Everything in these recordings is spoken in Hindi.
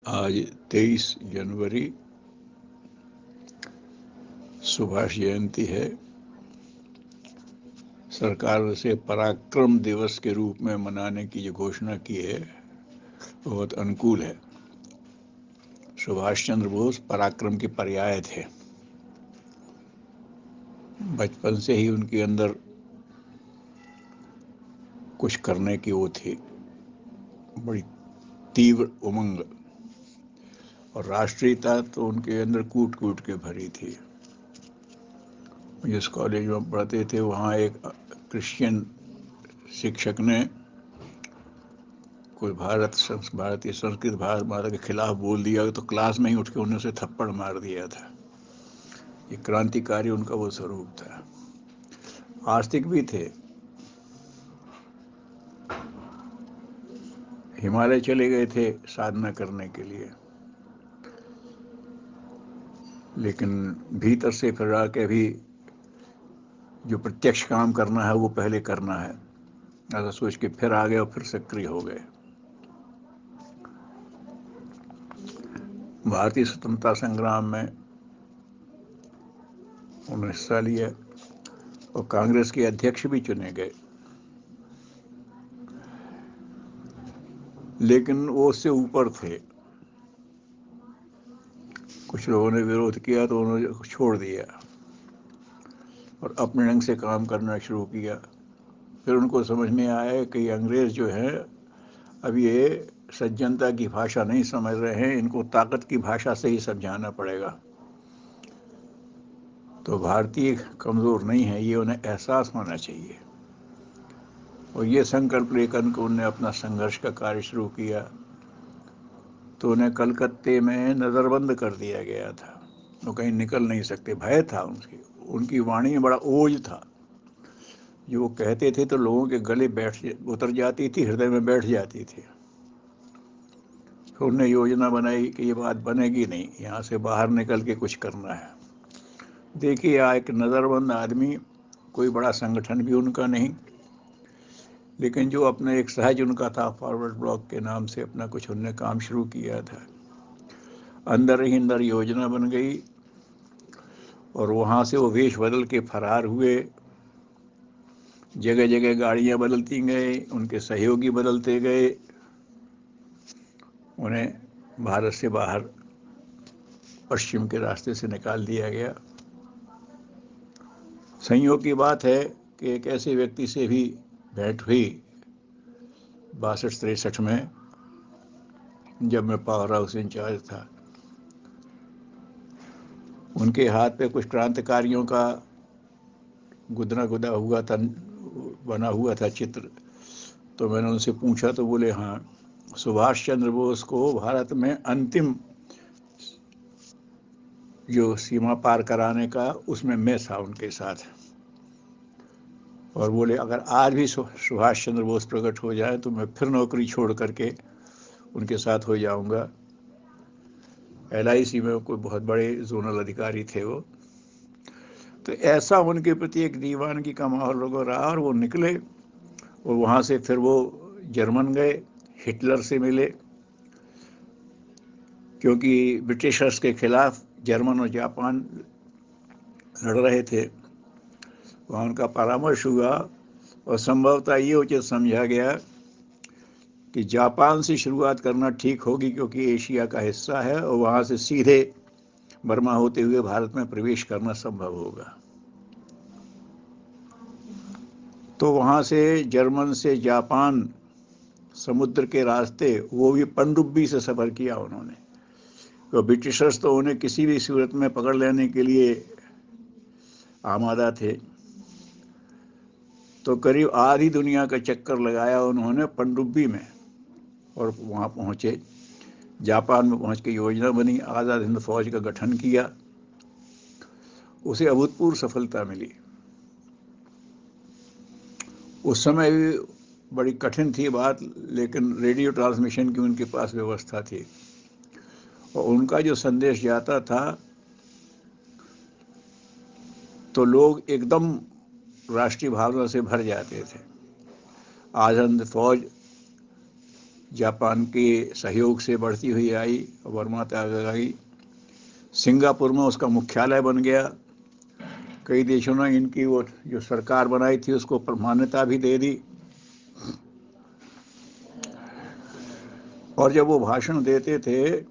आज 23 जनवरी सुभाष जयंती है। सरकार से पराक्रम दिवस के रूप में मनाने की जो घोषणा की है बहुत अनुकूल है। सुभाष चंद्र बोस पराक्रम के पर्याय थे। बचपन से ही उनके अंदर कुछ करने की वो थी, बड़ी तीव्र उमंग, और राष्ट्रीयता तो उनके अंदर कूट कूट के भरी थी। जिस कॉलेज में पढ़ते थे वहाँ एक क्रिश्चियन शिक्षक ने कोई भारतीय संस्कृत भारत माता के खिलाफ बोल दिया तो क्लास में ही उठ के उन्हें से थप्पड़ मार दिया था। ये क्रांतिकारी उनका वो स्वरूप था। आस्तिक भी थे। हिमालय चले गए थे साधना करने के लिए, लेकिन भीतर से फिर आके भी जो प्रत्यक्ष काम करना है वो पहले करना है, ऐसा सोच के फिर आ गए और फिर सक्रिय हो गए। भारतीय स्वतंत्रता संग्राम में उन्होंने हिस्सा लिया और कांग्रेस के अध्यक्ष भी चुने गए, लेकिन वो उससे ऊपर थे। कुछ लोगों ने विरोध किया तो उन्होंने छोड़ दिया और अपने ढंग से काम करना शुरू किया। फिर उनको समझ में आया कि अंग्रेज जो है अब ये सज्जनता की भाषा नहीं समझ रहे हैं, इनको ताकत की भाषा से ही समझाना पड़ेगा। तो भारतीय कमज़ोर नहीं है, ये उन्हें एहसास होना चाहिए। और ये संकल्प लेकर उन्होंने अपना संघर्ष का कार्य शुरू किया। तो उन्हें कलकत्ते में नज़रबंद कर दिया गया था। वो कहीं निकल नहीं सकते, भय था उनकी वाणी में बड़ा ओज था। जो वो कहते थे तो लोगों के गले उतर जाती थी, हृदय में बैठ जाती थी। फिर उन्होंने योजना बनाई कि ये बात बनेगी नहीं, यहाँ से बाहर निकल के कुछ करना है। देखिए, एक नज़रबंद आदमी, कोई बड़ा संगठन भी उनका नहीं, लेकिन जो अपने एक सहज उनका था, फॉरवर्ड ब्लॉक के नाम से अपना कुछ उनने काम शुरू किया था। अंदर ही अंदर योजना बन गई और वहाँ से वो वेश बदल के फरार हुए। जगह जगह गाड़ियाँ बदलती गए, उनके सहयोगी बदलते गए, उन्हें भारत से बाहर पश्चिम के रास्ते से निकाल दिया गया। संयोग की बात है कि एक ऐसे व्यक्ति से भी भेंट हुई 62-63 में, जब मैं पावर हाउस इंचार्ज था। उनके हाथ पे कुछ क्रांतिकारियों का गुदना गुदा हुआ था, बना हुआ था चित्र। तो मैंने उनसे पूछा तो बोले हाँ, सुभाष चंद्र बोस को भारत में अंतिम जो सीमा पार कराने का, उसमें मैं था उनके साथ। और बोले अगर आज भी सुभाष चंद्र बोस प्रकट हो जाए तो मैं फिर नौकरी छोड़ करके उनके साथ हो जाऊंगा। LIC में कोई बहुत बड़े जोनल अधिकारी थे वो। तो ऐसा उनके प्रति एक दीवानगी का माहौल लोगों रहा और वो निकले। और वहाँ से फिर वो जर्मन गए, हिटलर से मिले, क्योंकि ब्रिटिशर्स के खिलाफ जर्मन और जापान लड़ रहे थे। वहाँ उनका परामर्श हुआ और संभवतः ये उचित समझा गया कि जापान से शुरुआत करना ठीक होगी, क्योंकि एशिया का हिस्सा है और वहाँ से सीधे बर्मा होते हुए भारत में प्रवेश करना संभव होगा। तो वहाँ से जर्मन से जापान समुद्र के रास्ते, वो भी पनडुब्बी से सफ़र किया उन्होंने। तो ब्रिटिशर्स तो उन्हें किसी भी सूरत में पकड़ लेने के लिए आमादा थे। तो करीब आधी दुनिया का चक्कर लगाया उन्होंने पनडुब्बी में और वहाँ पहुँचे। जापान में पहुँच के योजना बनी, आज़ाद हिंद फौज का गठन किया। उसे अभूतपूर्व सफलता मिली। उस समय भी बड़ी कठिन थी बात, लेकिन रेडियो ट्रांसमिशन की उनके पास व्यवस्था थी और उनका जो संदेश जाता था तो लोग एकदम राष्ट्रीय भावना से भर जाते थे। आज़ाद हिंद फौज जापान के सहयोग से बढ़ती हुई आई, बर्मा तक आ गई। सिंगापुर में उसका मुख्यालय बन गया। कई देशों ने इनकी वो जो सरकार बनाई थी उसको मान्यता भी दे दी। और जब वो भाषण देते थे,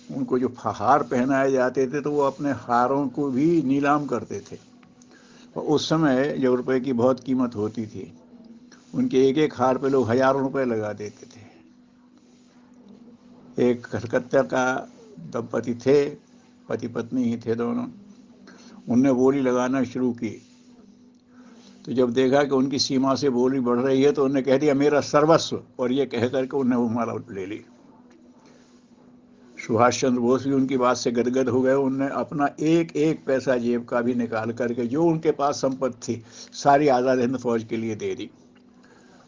उनको जो हार पहनाए जाते थे तो वो अपने हारों को भी नीलाम करते थे। और उस समय जब रुपए की बहुत कीमत होती थी, उनके एक एक हार पे लोग हजारों रुपए लगा देते थे। एक कलकत्ता का दंपति थे, पति पत्नी ही थे दोनों। उनने बोली लगाना शुरू की, तो जब देखा कि उनकी सीमा से बोली बढ़ रही है तो उन्होंने कह दिया मेरा सर्वस्व, और ये कह करके उन्हें वो माला ले ली। सुभाष चंद्र बोस भी उनकी बात से गदगद हो गए। उनने अपना एक एक पैसा जेब का भी निकाल करके जो उनके पास संपत्ति थी सारी आज़ाद हिंद फौज के लिए दे दी।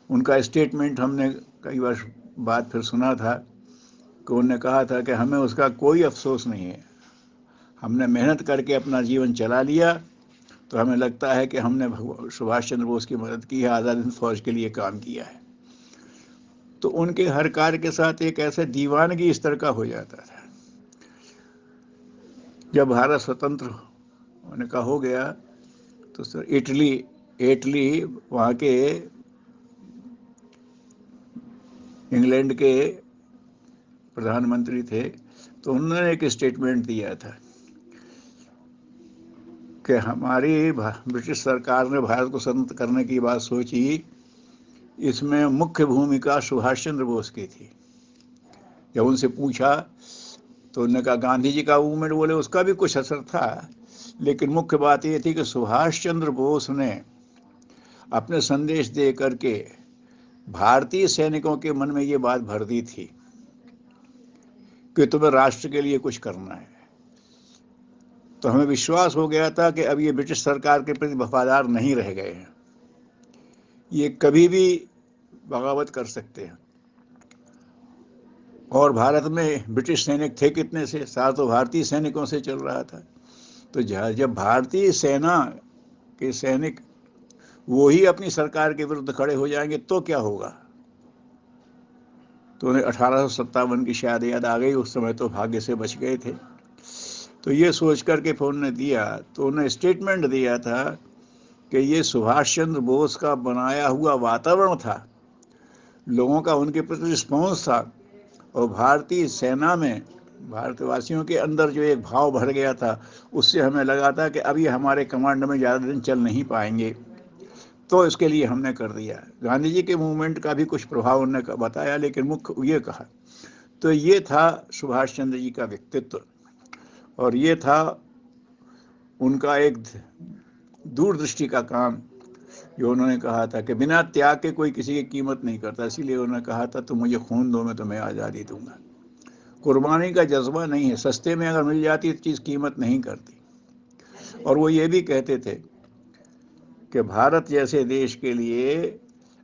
उनका स्टेटमेंट हमने कई वर्ष बाद फिर सुना था कि उन्होंने कहा था कि हमें उसका कोई अफसोस नहीं है। हमने मेहनत करके अपना जीवन चला लिया, तो हमें लगता है कि हमने सुभाष चंद्र बोस की मदद की है, आज़ाद हिंद फौज के लिए काम किया है। तो उनके हर कार्य के साथ एक ऐसे दीवानगी इस तरह का हो जाता था। जब भारत स्वतंत्र होने का हो गया तो सर इटली वहाँ के इंग्लैंड के प्रधानमंत्री थे, तो उन्होंने एक स्टेटमेंट दिया था कि हमारी ब्रिटिश सरकार ने भारत को स्वतंत्र करने की बात सोची, इसमें मुख्य भूमिका सुभाष चंद्र बोस की थी। जब उनसे पूछा तो उन्होंने कहा गांधी जी का मूवमेंट, बोले उसका भी कुछ असर था, लेकिन मुख्य बात यह थी कि सुभाष चंद्र बोस ने अपने संदेश दे करके भारतीय सैनिकों के मन में ये बात भर दी थी कि तुम्हें राष्ट्र के लिए कुछ करना है। तो हमें विश्वास हो गया था कि अब ये ब्रिटिश सरकार के प्रति वफादार नहीं रह गए हैं, ये कभी भी बगावत कर सकते हैं। और भारत में ब्रिटिश सैनिक थे कितने से, साथ तो भारतीय सैनिकों से चल रहा था। तो जब भारतीय सेना के सैनिक वो ही अपनी सरकार के विरुद्ध खड़े हो जाएंगे तो क्या होगा। तो उन्हें 1857 की शायद याद आ गई, उस समय तो भाग्य से बच गए थे। तो ये सोच करके फिर उन्होंने दिया, तो उन्होंने स्टेटमेंट दिया था कि ये सुभाष चंद्र बोस का बनाया हुआ वातावरण था, लोगों का उनके प्रति रिस्पॉन्स था, और भारतीय सेना में भारतवासियों के अंदर जो एक भाव भर गया था, उससे हमें लगा था कि अब ये हमारे कमांड में ज़्यादा दिन चल नहीं पाएंगे, तो इसके लिए हमने कर दिया। गांधी जी के मूवमेंट का भी कुछ प्रभाव उन्होंने बताया, लेकिन मुख्य ये कहा। तो ये था सुभाष चंद्र जी का व्यक्तित्व, और ये था उनका एक दूरदृष्टि का काम, जो उन्होंने कहा था कि बिना त्याग के कोई किसी की कीमत नहीं करता। इसीलिए उन्होंने कहा था तुम मुझे खून दो, मैं तुम्हें आज़ादी दूंगा। कुर्बानी का जज्बा नहीं है, सस्ते में अगर मिल जाती तो चीज़ कीमत नहीं करती। और वो ये भी कहते थे कि भारत जैसे देश के लिए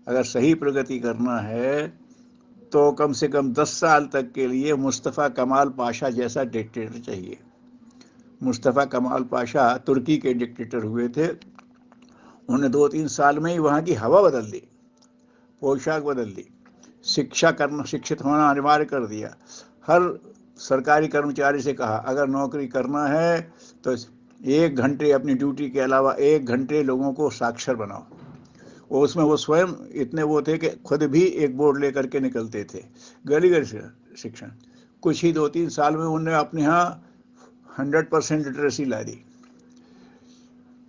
अगर सही प्रगति करना है तो कम से कम 10 साल तक के लिए मुस्तफ़ा कमाल पाशा जैसा डिक्टेटर चाहिए। मुस्तफ़ा कमाल पाशा तुर्की के डिक्टेटर हुए थे। उन्होंने 2-3 साल में ही वहाँ की हवा बदल दी, पोशाक बदल दी, शिक्षित होना अनिवार्य कर दिया। हर सरकारी कर्मचारी से कहा अगर नौकरी करना है तो 1 घंटे अपनी ड्यूटी के अलावा 1 घंटे लोगों को साक्षर बनाओ। और उसमें वो स्वयं इतने वो थे कि खुद भी एक बोर्ड लेकर के निकलते थे। गली गली शिक्षण, कुछ ही 2-3 साल में उन्होंने अपने यहाँ 100% लिटरेसी ला दी,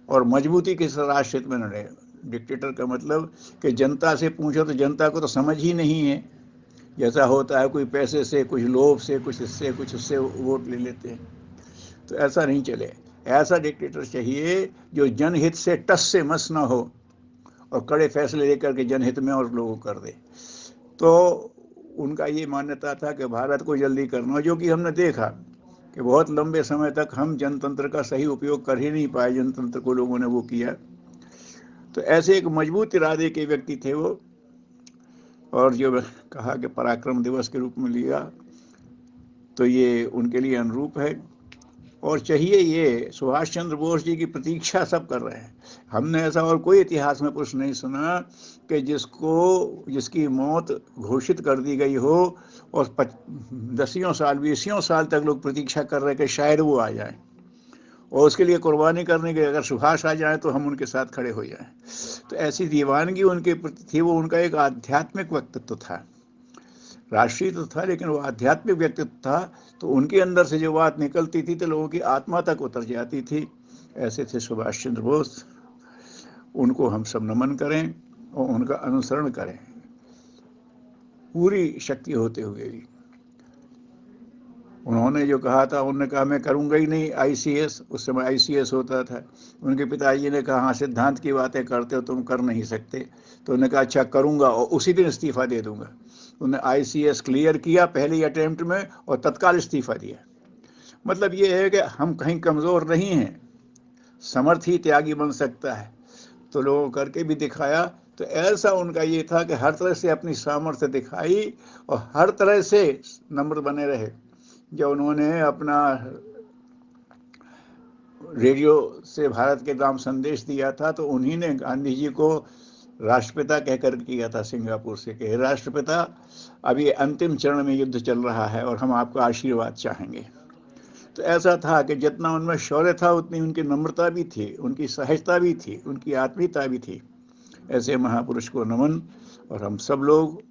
और मजबूती के साथ क्षेत्र में लड़े। डिक्टेटर का मतलब कि जनता से पूछो तो जनता को तो समझ ही नहीं है। जैसा होता है कोई पैसे से, कुछ लोभ से, कुछ इससे कुछ उससे वोट ले लेते हैं, तो ऐसा नहीं चले। ऐसा डिक्टेटर चाहिए जो जनहित से टस से मस ना हो और कड़े फैसले लेकर के जनहित में और लोगों कर दे। तो उनका ये मान्यता था कि भारत को जल्दी करना, जो कि हमने देखा कि बहुत लंबे समय तक हम जनतंत्र का सही उपयोग कर ही नहीं पाए, जनतंत्र को लोगों ने वो किया। तो ऐसे एक मजबूत इरादे के व्यक्ति थे वो। और जो कहा कि पराक्रम दिवस के रूप में लिया, तो ये उनके लिए अनुरूप है। और चाहिए ये, सुभाष चंद्र बोस जी की प्रतीक्षा सब कर रहे हैं। हमने ऐसा और कोई इतिहास में कुछ नहीं सुना कि जिसकी मौत घोषित कर दी गई हो और 10 साल 20 साल तक लोग प्रतीक्षा कर रहे हैं कि शायद वो आ जाए, और उसके लिए कुर्बानी करने के, अगर सुभाष आ जाए तो हम उनके साथ खड़े हो जाएं। तो ऐसी दीवानगी उनके प्रति थी। वो उनका एक आध्यात्मिक व्यक्तित्व था, राष्ट्रीय तो था लेकिन वो आध्यात्मिक व्यक्तित्व था। तो उनके अंदर से जो बात निकलती थी तो लोगों की आत्मा तक उतर जाती थी। ऐसे थे सुभाष चंद्र बोस। उनको हम सब नमन करें और उनका अनुसरण करें पूरी शक्ति होते हुए भी। उन्होंने जो कहा था, उन्होंने कहा मैं करूंगा ही नहीं आईसीएस, उस समय आईसीएस होता था। उनके पिताजी ने कहा हाँ सिद्धांत की बातें करते हो, तुम कर नहीं सकते। तो उन्होंने कहा अच्छा करूंगा, और उसी दिन इस्तीफा दे दूंगा। उन्होंने आईसीएस क्लियर किया पहले अटेम्प्ट में और तत्काल इस्तीफा दिया। मतलब ये है कि हम कहीं कमज़ोर नहीं हैं, समर्थ ही त्यागी बन सकता है। तो लोगों करके भी दिखाया। तो ऐसा उनका ये था कि हर तरह से अपनी सामर्थ्य दिखाई और हर तरह से नम्र बने रहे। जब उन्होंने अपना रेडियो से भारत के नाम संदेश दिया था तो उन्हीं ने गांधी जी को राष्ट्रपिता कहकर किया था सिंगापुर से, कि राष्ट्रपिता अभी अंतिम चरण में युद्ध चल रहा है और हम आपका आशीर्वाद चाहेंगे। तो ऐसा था कि जितना उनमें शौर्य था उतनी उनकी नम्रता भी थी, उनकी सहजता भी थी, उनकी आत्मीयता भी थी। ऐसे महापुरुष को नमन। और हम सब लोग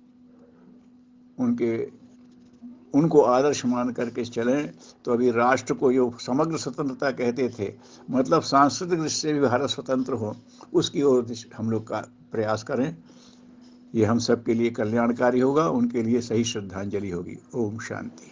उनको आदर्श मान करके चलें। तो अभी राष्ट्र को जो समग्र स्वतंत्रता कहते थे, मतलब सांस्कृतिक दृष्टि से भी भारत स्वतंत्र हो, उसकी ओर हम लोग का प्रयास करें। ये हम सब के लिए कल्याणकारी होगा, उनके लिए सही श्रद्धांजलि होगी। ओम शांति।